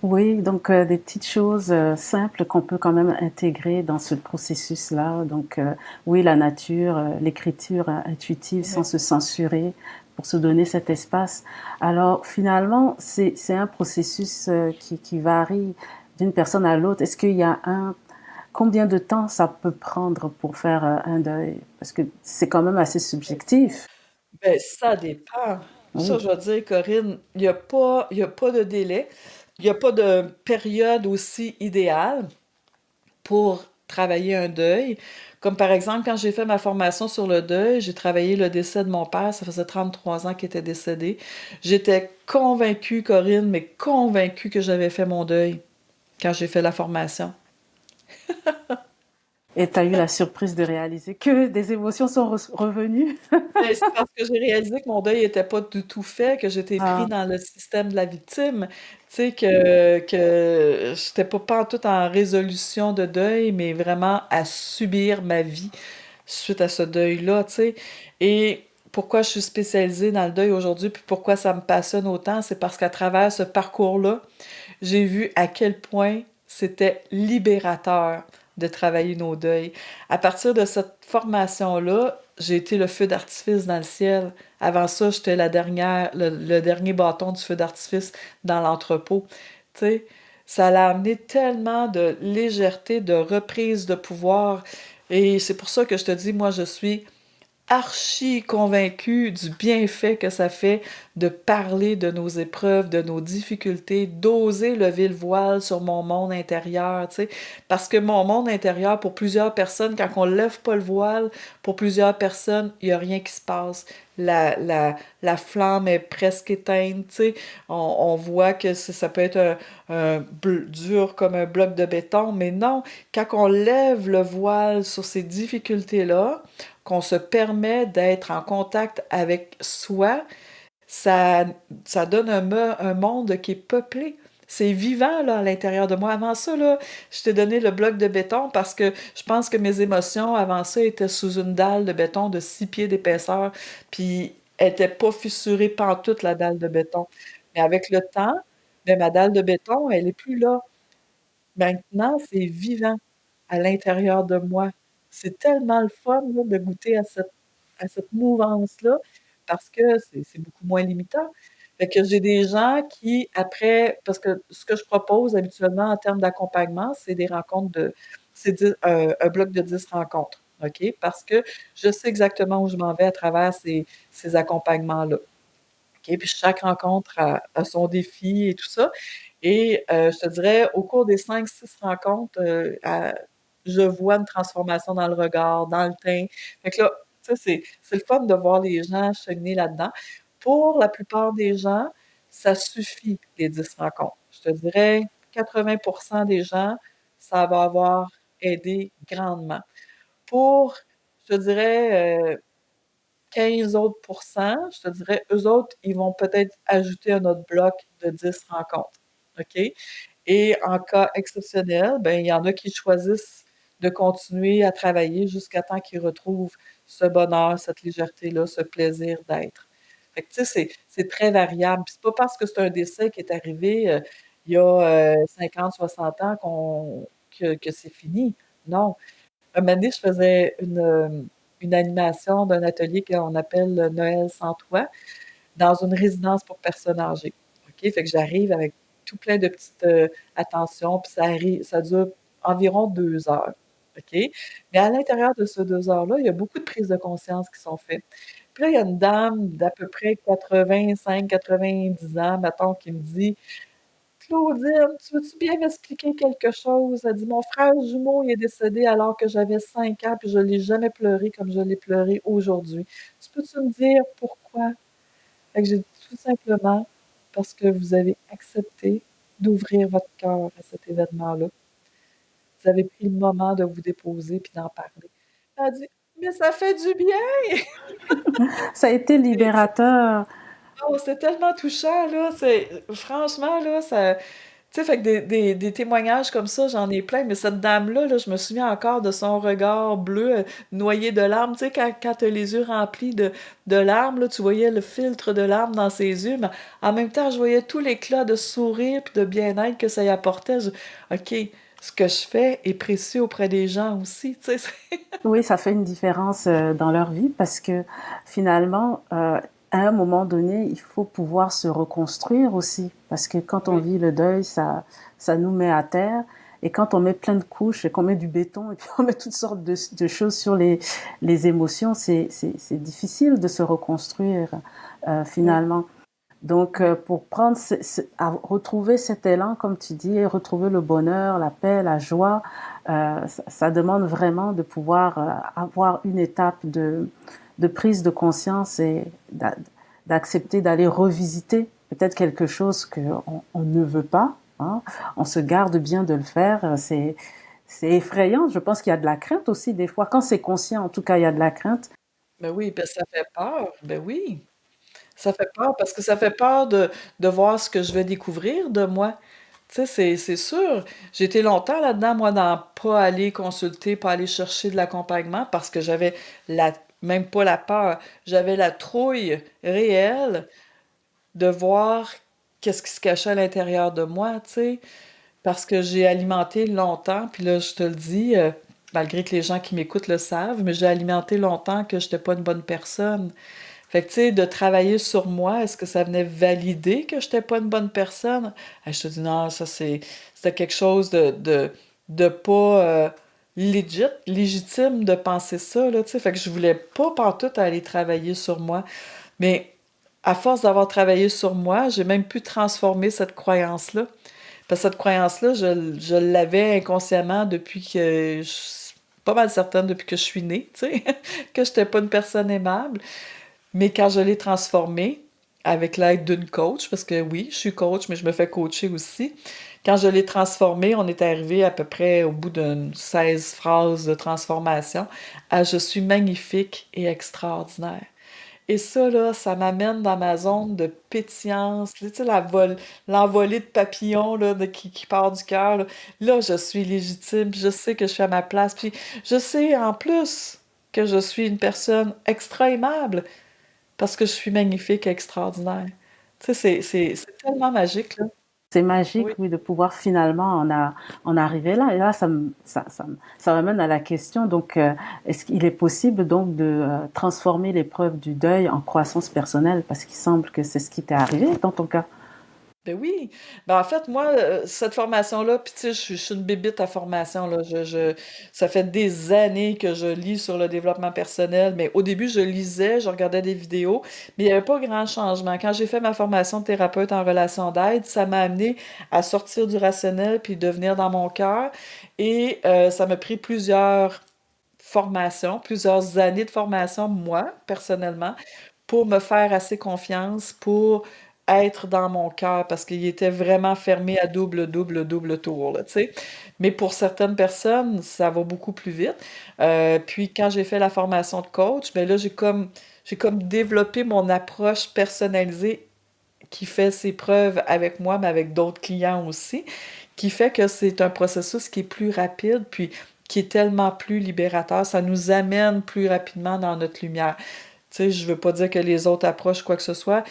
Oui, donc des petites choses simples qu'on peut quand même intégrer dans ce processus-là. Donc oui, la nature, l'écriture intuitive sans Ouais. se censurer pour se donner cet espace. Alors finalement, c'est un processus qui varie d'une personne à l'autre. Est-ce qu'il y a combien de temps ça peut prendre pour faire un deuil? Parce que c'est quand même assez subjectif. Ben, ça dépend. Ça, Oui. je veux dire, Corinne, il y a pas de délai, il n'y a pas de période aussi idéale pour travailler un deuil. Comme par exemple, quand j'ai fait ma formation sur le deuil, j'ai travaillé le décès de mon père, ça faisait 33 ans qu'il était décédé. J'étais convaincue, Corinne, mais convaincue que j'avais fait mon deuil quand j'ai fait la formation. Et tu as eu la surprise de réaliser que des émotions sont revenues. Ben, c'est parce que j'ai réalisé que mon deuil était pas du tout fait, que j'étais pris Ah, dans le système de la victime, tu sais, que j'étais pas tout en résolution de deuil, mais vraiment à subir ma vie suite à ce deuil-là, tu sais. Et pourquoi je suis spécialisée dans le deuil aujourd'hui, puis pourquoi ça me passionne autant, c'est parce qu'à travers ce parcours-là, j'ai vu à quel point c'était libérateur de travailler nos deuils. À partir de cette formation-là, j'ai été le feu d'artifice dans le ciel. Avant ça, j'étais le dernier bâton du feu d'artifice dans l'entrepôt. Tu sais, ça l'a amené tellement de légèreté, de reprise de pouvoir. Et c'est pour ça que je te dis, moi, je suis archi convaincue du bienfait que ça fait de parler de nos épreuves, de nos difficultés, d'oser lever le voile sur mon monde intérieur, tu sais. Parce que mon monde intérieur, pour plusieurs personnes, quand on lève pas le voile, pour plusieurs personnes, il y a rien qui se passe. La flamme est presque éteinte, tu sais. On voit que ça peut être dur comme un bloc de béton, mais non, quand on lève le voile sur ces difficultés-là, qu'on se permet d'être en contact avec soi, ça, ça donne un monde qui est peuplé. C'est vivant là, à l'intérieur de moi. Avant ça, là, je t'ai donné le bloc de béton parce que je pense que mes émotions, avant ça, étaient sous une dalle de béton de 6 pieds d'épaisseur, puis elle n'était pas fissurée pantoute, la dalle de béton. Mais avec le temps, ben, ma dalle de béton, elle est plus là. Maintenant, c'est vivant à l'intérieur de moi. C'est tellement le fun là, de goûter à cette mouvance-là parce que c'est beaucoup moins limitant. Fait que j'ai des gens qui, après, parce que ce que je propose habituellement en termes d'accompagnement, c'est des rencontres c'est un bloc de 10 rencontres. OK? Parce que je sais exactement où je m'en vais à travers ces accompagnements-là. OK? Puis chaque rencontre a son défi et tout ça. Et je te dirais, au cours des 5, 6 rencontres, je vois une transformation dans le regard, dans le teint. Fait que là, tu sais, c'est le fun de voir les gens cheminer là-dedans. Pour la plupart des gens, ça suffit, les 10 rencontres. Je te dirais 80 des gens, ça va avoir aidé grandement. Pour, je te dirais, 15 autres je te dirais, eux autres, ils vont peut-être ajouter un autre bloc de 10 rencontres. OK? Et en cas exceptionnel, ben, il y en a qui choisissent de continuer à travailler jusqu'à temps qu'ils retrouvent ce bonheur, cette légèreté-là, ce plaisir d'être. Fait que, tu sais, c'est très variable. Puis c'est pas parce que c'est un décès qui est arrivé il y a 50, 60 ans que c'est fini. Non. Un moment donné, je faisais une animation d'un atelier qu'on appelle le Noël sans toi dans une résidence pour personnes âgées. OK? Fait que j'arrive avec tout plein de petites attentions, puis ça dure environ 2 heures. OK? Mais à l'intérieur de ces 2 heures-là, il y a beaucoup de prises de conscience qui sont faites. Puis là, il y a une dame d'à peu près 85, 90 ans, mettons, qui me dit Claudine, tu veux-tu bien m'expliquer quelque chose? Elle dit, mon frère jumeau, il est décédé alors que j'avais 5 ans, puis je ne l'ai jamais pleuré comme je l'ai pleuré aujourd'hui. Tu peux-tu me dire pourquoi? Fait que j'ai dit tout simplement parce que vous avez accepté d'ouvrir votre cœur à cet événement-là. Vous avez pris le moment de vous déposer puis d'en parler. Elle a dit, mais ça fait du bien! Ça a été C'est libérateur. oh, c'est tellement touchant, là. Franchement, là, ça. Tu sais, fait que des témoignages comme ça, j'en ai plein, mais cette dame-là, là, je me souviens encore de son regard bleu noyé de larmes. Tu sais, quand tu as les yeux remplis de larmes, là, tu voyais le filtre de larmes dans ses yeux, mais en même temps, je voyais tout l'éclat de sourire et de bien-être que ça y apportait. OK, ce que je fais est précieux auprès des gens aussi, tu sais. Oui, ça fait une différence dans leur vie parce que finalement, à un moment donné, il faut pouvoir se reconstruire aussi. Parce que quand on Oui, vit le deuil, ça nous met à terre. Et quand on met plein de couches et qu'on met du béton et puis on met toutes sortes de choses sur les émotions, c'est difficile de se reconstruire oui, finalement. Donc, oui. pour prendre, à retrouver cet élan, comme tu dis, retrouver le bonheur, la paix, la joie, ça demande vraiment de pouvoir avoir une étape de prise de conscience et d'accepter d'aller revisiter peut-être quelque chose qu'on ne veut pas. Hein. On se garde bien de le faire. C'est effrayant. Je pense qu'il y a de la crainte aussi des fois. Quand c'est conscient, en tout cas, il y a de la crainte. Ben oui, ben ça fait peur. Ben oui. Ça fait peur parce que ça fait peur de voir ce que je vais découvrir de moi. Tu sais, c'est sûr. J'ai été longtemps là-dedans, moi, dans pas aller consulter, pas aller chercher de l'accompagnement parce que j'avais la, même pas la peur, j'avais la trouille réelle de voir qu'est-ce qui se cachait à l'intérieur de moi, tu sais, parce que j'ai alimenté longtemps, puis là, je te le dis, malgré que les gens qui m'écoutent le savent, mais j'ai alimenté longtemps que j'étais pas une bonne personne. Fait que, tu sais, de travailler sur moi, est-ce que ça venait valider que j'étais pas une bonne personne? Je te dis non, ça c'était quelque chose de pas. légitime de penser ça, là, tu sais. Fait que je voulais pas pantoute aller travailler sur moi. Mais à force d'avoir travaillé sur moi, j'ai même pu transformer cette croyance-là. Parce que cette croyance-là, je l'avais inconsciemment depuis que pas mal certaine depuis que je suis née, tu sais, que j'étais pas une personne aimable. Mais quand je l'ai transformée, avec l'aide d'une coach, parce que oui, je suis coach, mais je me fais coacher aussi. Quand je l'ai transformée, on est arrivé à peu près au bout d'une 16 phrases de transformation à je suis magnifique et extraordinaire. Et ça, là, ça m'amène dans ma zone de pétillance. Tu sais, l'envolée de papillons là, qui part du cœur. Là. Là, je suis légitime, puis je sais que je suis à ma place. Puis je sais en plus que je suis une personne extra aimable parce que je suis magnifique et extraordinaire. Tu sais, c'est tellement magique, là. C'est magique, Oui. oui, de pouvoir finalement en arriver là. Et là, ça m'amène à la question, donc, est-ce qu'il est possible donc de transformer l'épreuve du deuil en croissance personnelle? Parce qu'il semble que c'est ce qui t'est arrivé dans ton cas. Ben oui. Ben en fait, moi, cette formation-là, puis tu sais, je suis une bébite à formation, là. Ça fait des années que je lis sur le développement personnel, mais au début, je lisais, je regardais des vidéos, mais il n'y avait pas grand changement. Quand j'ai fait ma formation de thérapeute en relation d'aide, ça m'a amené à sortir du rationnel puis devenir dans mon cœur. Et ça m'a pris plusieurs formations, plusieurs années de formation, moi, personnellement, pour me faire assez confiance pour être dans mon cœur parce qu'il était vraiment fermé à double, double, double tour, là, tu sais. Mais pour certaines personnes, ça va beaucoup plus vite. Puis quand j'ai fait la formation de coach, ben là, j'ai comme développé mon approche personnalisée qui fait ses preuves avec moi, mais avec d'autres clients aussi, qui fait que c'est un processus qui est plus rapide, puis qui est tellement plus libérateur. Ça nous amène plus rapidement dans notre lumière. Tu sais, je veux pas dire que les autres approches quoi que ce soit.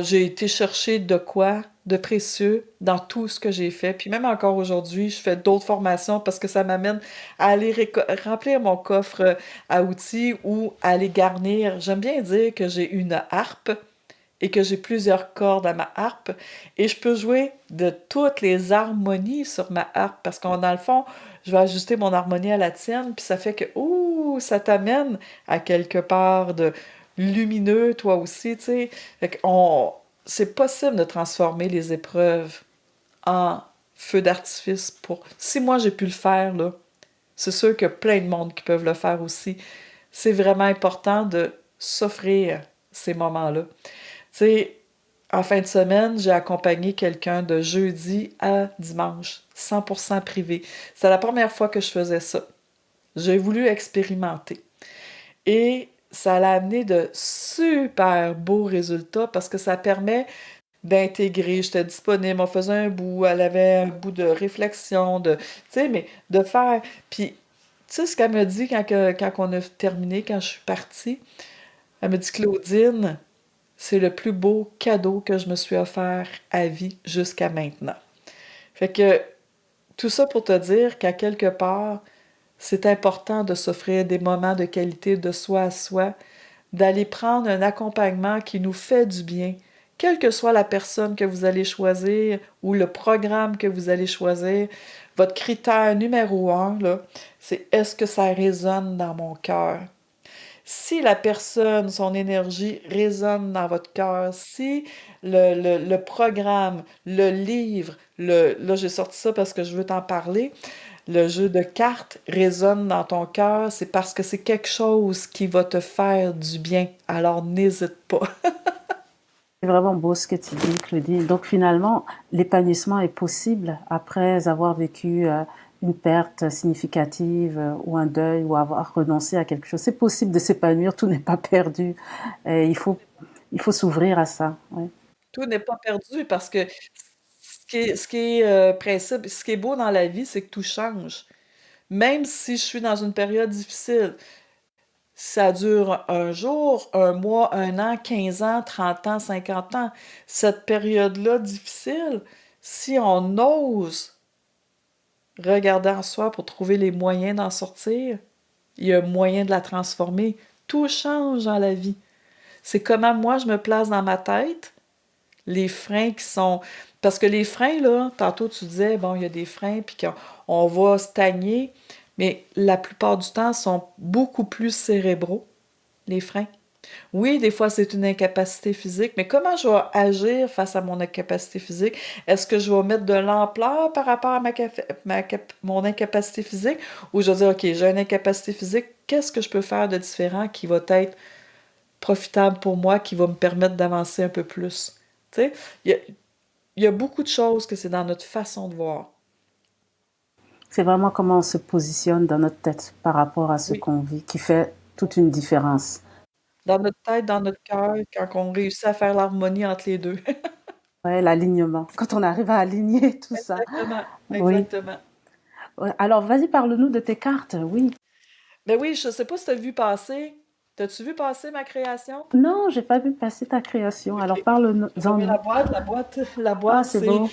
J'ai été chercher de quoi de précieux dans tout ce que j'ai fait. Puis même encore aujourd'hui, je fais d'autres formations parce que ça m'amène à aller remplir mon coffre à outils ou à aller garnir. J'aime bien dire que j'ai une harpe et que j'ai plusieurs cordes à ma harpe et je peux jouer de toutes les harmonies sur ma harpe parce qu'en dans le fond, je vais ajuster mon harmonie à la tienne puis ça fait que ouh, ça t'amène à quelque part de lumineux toi aussi, tu sais. Fait c'est possible de transformer les épreuves en feu d'artifice pour si moi j'ai pu le faire là, c'est sûr qu'il y a plein de monde qui peuvent le faire aussi. C'est vraiment important de s'offrir ces moments-là. Tu sais, en fin de semaine, j'ai accompagné quelqu'un de jeudi à dimanche, 100% privé. C'est la première fois que je faisais ça. J'ai voulu expérimenter. Et ça l'a amené de super beaux résultats parce que ça permet d'intégrer. J'étais disponible, on faisait un bout, elle avait un bout de réflexion, tu sais, mais de faire. Puis, tu sais, ce qu'elle me dit quand on a terminé, quand je suis partie, elle me dit, Claudine, c'est le plus beau cadeau que je me suis offert à vie jusqu'à maintenant. Fait que tout ça pour te dire qu'à quelque part, c'est important de s'offrir des moments de qualité de soi à soi, d'aller prendre un accompagnement qui nous fait du bien, quelle que soit la personne que vous allez choisir ou le programme que vous allez choisir. Votre critère numéro un, là, c'est est-ce que ça résonne dans mon cœur? Si la personne, son énergie résonne dans votre cœur, si le programme, le livre, là j'ai sorti ça parce que je veux t'en parler, le jeu de cartes résonne dans ton cœur, c'est parce que c'est quelque chose qui va te faire du bien. Alors n'hésite pas. C'est vraiment beau ce que tu dis, Claudie. Donc finalement, l'épanouissement est possible après avoir vécu une perte significative ou un deuil ou avoir renoncé à quelque chose. C'est possible de s'épanouir, tout n'est pas perdu. Et il faut s'ouvrir à ça. Ouais. Tout n'est pas perdu parce que ce qui est principe, ce qui est beau dans la vie, c'est que tout change. Même si je suis dans une période difficile, ça dure un jour, un mois, un an, 15 ans, 30 ans, 50 ans. Cette période-là difficile, si on ose regarder en soi pour trouver les moyens d'en sortir, il y a moyen de la transformer. Tout change dans la vie. C'est comment moi je me place dans ma tête, les freins qui sont... Parce que les freins, là, tantôt tu disais, bon, il y a des freins, puis qu'on va stagner. mais la plupart du temps sont beaucoup plus cérébraux, les freins. Oui, des fois, c'est une incapacité physique, mais comment je vais agir face à mon incapacité physique? Est-ce que je vais mettre de l'ampleur par rapport à mon incapacité physique? Ou je vais dire, OK, j'ai une incapacité physique, qu'est-ce que je peux faire de différent qui va être profitable pour moi, qui va me permettre d'avancer un peu plus? Tu sais, il y a, il y a beaucoup de choses que c'est dans notre façon de voir. C'est vraiment comment on se positionne dans notre tête par rapport à ce Oui, qu'on vit qui fait toute une différence. dans notre tête, dans notre cœur, quand on réussit à faire l'harmonie entre les deux. Ouais, l'alignement. Quand on arrive à aligner tout ça. Exactement, Oui. exactement. Ouais. Alors, vas-y, parle-nous de tes cartes. Oui. Ben oui, je sais pas si t'as vu passer. T'as-tu vu passer ma création? Non, j'ai pas vu passer ta création. Ok. Alors, Je te remets parle-en-nous. la Ah, boîte, c'est beau.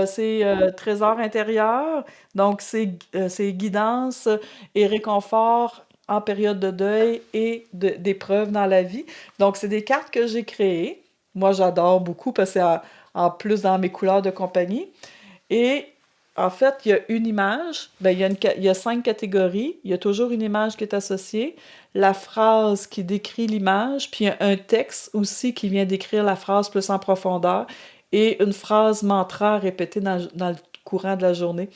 c'est trésor intérieur. Donc, c'est guidance et réconfort en période de deuil et d'épreuves dans la vie. Donc, c'est des cartes que j'ai créées. Moi, j'adore beaucoup parce que c'est en plus dans mes couleurs de compagnie. Et en fait, il y a une image, ben, il y a 5 catégories, il y a toujours une image qui est associée, la phrase qui décrit l'image, puis il y a un texte aussi qui vient décrire la phrase plus en profondeur, et une phrase mantra répétée dans le courant de la journée.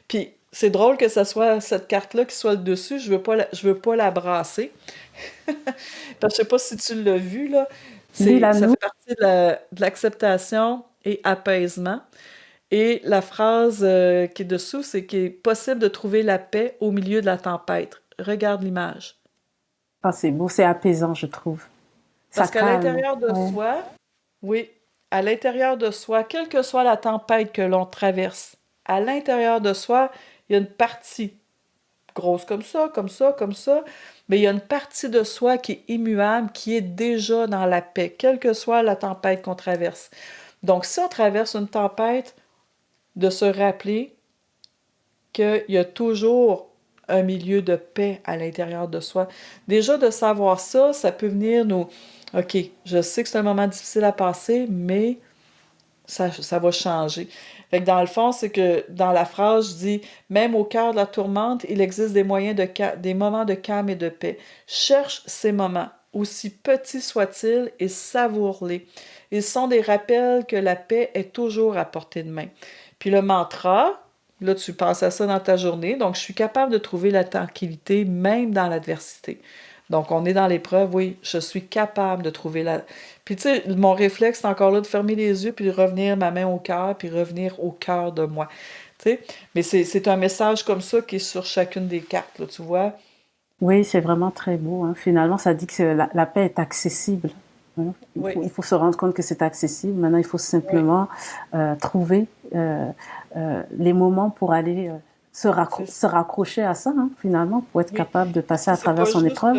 Puis c'est drôle que ce soit cette carte-là qui soit le dessus, je veux pas la brasser. Parce que je sais pas si tu l'as vu, là, ça Lis-la-nous. fait partie de l'acceptation et apaisement. Et la phrase qui est dessous, c'est qu'il est possible de trouver la paix au milieu de la tempête. Regarde l'image. Ah, c'est beau, c'est apaisant, je trouve. Ça Parce qu'à calme. l'intérieur de Ouais. soi, oui, à l'intérieur de soi, quelle que soit la tempête que l'on traverse, à l'intérieur de soi, il y a une partie grosse comme ça, comme ça, comme ça, mais il y a une partie de soi qui est immuable, qui est déjà dans la paix, quelle que soit la tempête qu'on traverse. Donc, si on traverse une tempête, de se rappeler qu'il y a toujours un milieu de paix à l'intérieur de soi. Déjà, de savoir ça, ça peut venir nous... OK, je sais que c'est un moment difficile à passer, mais ça va changer. Fait que dans le fond, c'est que dans la phrase, je dis, même au cœur de la tourmente, il existe des moyens des moments de calme et de paix. Cherche ces moments, aussi petits soient-ils, et savoure-les. Ils sont des rappels que la paix est toujours à portée de main. Puis le mantra, là, tu penses à ça dans ta journée, donc je suis capable de trouver la tranquillité même dans l'adversité. Donc, on est dans l'épreuve, oui, je suis capable de trouver la... Puis, tu sais, mon réflexe, c'est encore là de fermer les yeux, puis de revenir ma main au cœur, puis revenir au cœur de moi. Tu sais, mais c'est un message comme ça qui est sur chacune des cartes, là, tu vois. Oui, c'est vraiment très beau, hein. Finalement, ça dit que la paix est accessible, hein. Oui, Il faut se rendre compte que c'est accessible. Maintenant, il faut oui, simplement trouver les moments pour aller c'est se raccrocher à ça, hein, finalement, pour être oui. capable de Puis, passer tu à sais, travers son épreuve.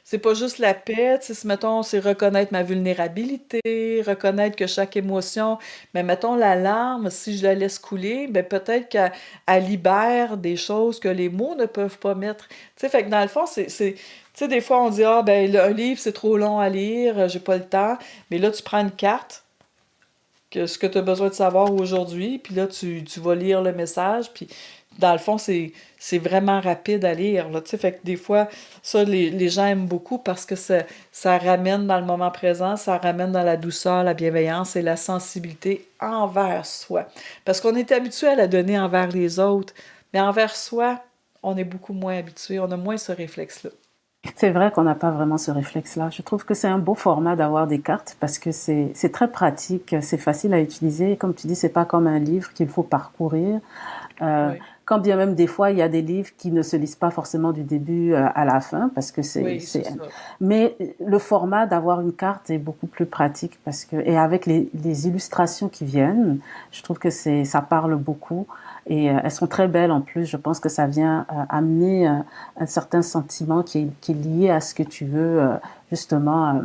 c'est pas juste la paix, tu sais, si, mettons, c'est reconnaître ma vulnérabilité, reconnaître que chaque émotion, mais mettons la larme, si je la laisse couler, ben peut-être qu'elle libère des choses que les mots ne peuvent pas mettre. Tu sais, fait que dans le fond, tu sais, des fois on dit, ah, ben un livre c'est trop long à lire, j'ai pas le temps, mais là tu prends une carte, que ce que tu as besoin de savoir aujourd'hui, puis là, tu vas lire le message, puis dans le fond, c'est vraiment rapide à lire, là, tu sais, fait que des fois, ça, les gens aiment beaucoup parce que ça ramène dans le moment présent, ça ramène dans la douceur, la bienveillance et la sensibilité envers soi. Parce qu'on est habitué à la donner envers les autres, mais envers soi, on est beaucoup moins habitué, on a moins ce réflexe-là. C'est vrai qu'on n'a pas vraiment ce réflexe-là. Je trouve que c'est un beau format d'avoir des cartes parce que c'est très pratique, c'est facile à utiliser. Comme tu dis, c'est pas comme un livre qu'il faut parcourir. Euh, Oui, Quand bien même des fois il y a des livres qui ne se lisent pas forcément du début à la fin parce que oui, c'est ça. mais le format d'avoir une carte est beaucoup plus pratique parce que et avec les illustrations qui viennent, je trouve que ça parle beaucoup et elles sont très belles en plus. Je pense que ça vient amener un certain sentiment qui est lié à ce que tu veux justement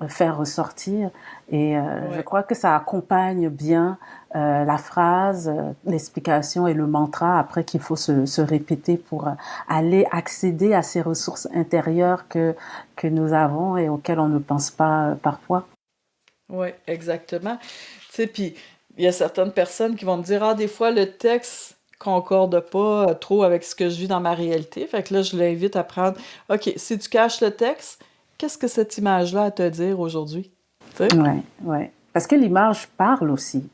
faire ressortir. Et je Oui. crois que ça accompagne bien la phrase, l'explication et le mantra après qu'il faut se répéter pour aller accéder à ces ressources intérieures que nous avons et auxquelles on ne pense pas parfois. Oui, exactement. Tu sais, puis il y a certaines personnes qui vont me dire, ah, des fois, le texte concorde pas trop avec ce que je vis dans ma réalité. Fait que là, je l'invite à prendre, OK, si tu caches le texte, qu'est-ce que cette image-là a à te dire aujourd'hui? Tu sais? Ouais, ouais. Parce que l'image parle aussi.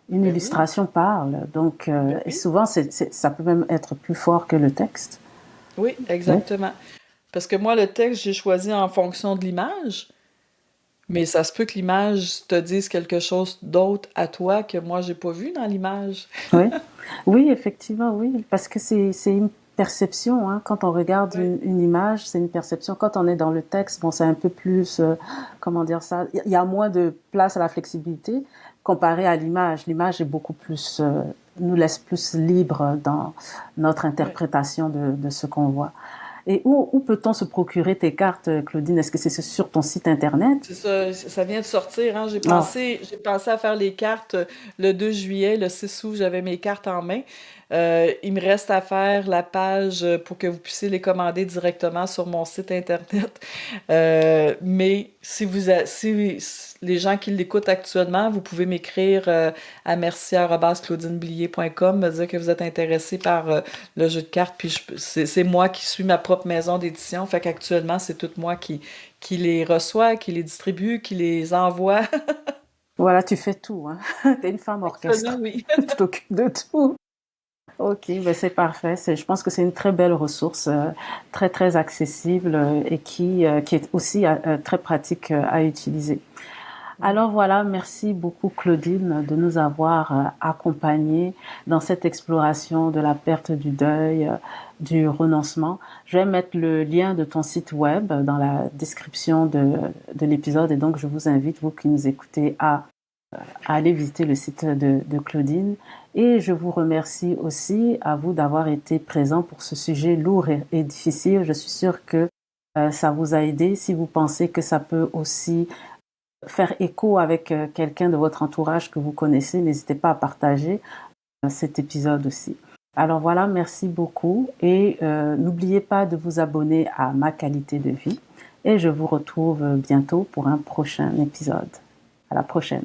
Une Ben oui, illustration parle. Donc, ben et oui. souvent, ça peut même être plus fort que le texte. Oui, Oui, exactement. Parce que moi, le texte, j'ai choisi en fonction de l'image, mais ça se peut que l'image te dise quelque chose d'autre à toi que moi, j'ai pas vu dans l'image. oui. Oui, effectivement, oui. Parce que c'est une perception, hein. Quand on regarde Oui, une image, c'est une perception. Quand on est dans le texte, bon, c'est un peu plus, comment dire ça, il y a moins de place à la flexibilité comparé à l'image. L'image est beaucoup plus, nous laisse plus libre dans notre oui. interprétation de ce qu'on voit. Et où peut-on se procurer tes cartes, Claudine? Est-ce que c'est sur ton site internet? C'est ça, ça vient de sortir, hein. Ah, J'ai pensé à faire les cartes le 2 juillet, le 6 août, j'avais mes cartes en main. Il me reste à faire la page pour que vous puissiez les commander directement sur mon site internet. Mais si les gens qui l'écoutent actuellement, vous pouvez m'écrire à merci@claudineblier.com, me dire que vous êtes intéressé par le jeu de cartes, puis c'est moi qui suis ma propre maison d'édition, fait qu'actuellement, c'est tout moi qui les reçoit, qui les distribue, qui les envoie. voilà, tu fais tout, hein. T'es une femme Actuellement, orchestre. oui. Tu t'occupes de tout. Ok, ben c'est parfait. Je pense que c'est une très belle ressource, très très accessible et qui est aussi très pratique à utiliser. Mhm. Alors voilà, merci beaucoup Claudine de nous avoir accompagnés dans cette exploration de la perte du deuil, du renoncement. Je vais mettre le lien de ton site web dans la description de l'épisode et donc je vous invite, vous qui nous écoutez, à aller visiter le site de Claudine. Et je vous remercie aussi à vous d'avoir été présent pour ce sujet lourd et difficile. Je suis sûre que ça vous a aidé. Si vous pensez que ça peut aussi faire écho avec quelqu'un de votre entourage que vous connaissez, n'hésitez pas à partager cet épisode aussi. Alors voilà, merci beaucoup et n'oubliez pas de vous abonner à Ma qualité de vie et je vous retrouve bientôt pour un prochain épisode. À la prochaine.